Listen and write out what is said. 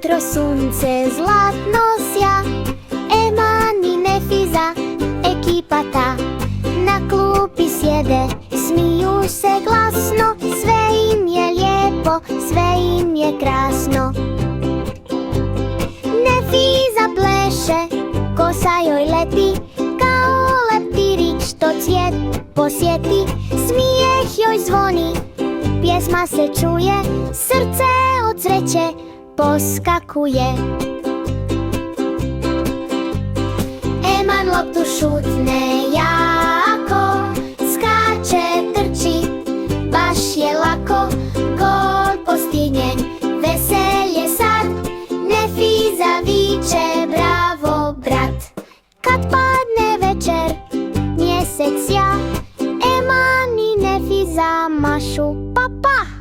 Jutro sunce zlatno sja, Eman i Nefiza, ekipa ta. Na klupi sjede, smiju se glasno, sve im je lijepo, sve im je krasno. Nefiza pleše, kosa joj leti, kao leptirić što cvijet posjeti. Smijeh joj zvoni, pjesma se čuje, srce od sreće poskakuje. Eman loptu šutne jako, skače, trči, baš je lako. Gol postignjen, veselje sad, Nefiza viče bravo brat. Kad padne večer, mjesec ja, Eman i Nefiza mašu pa pa.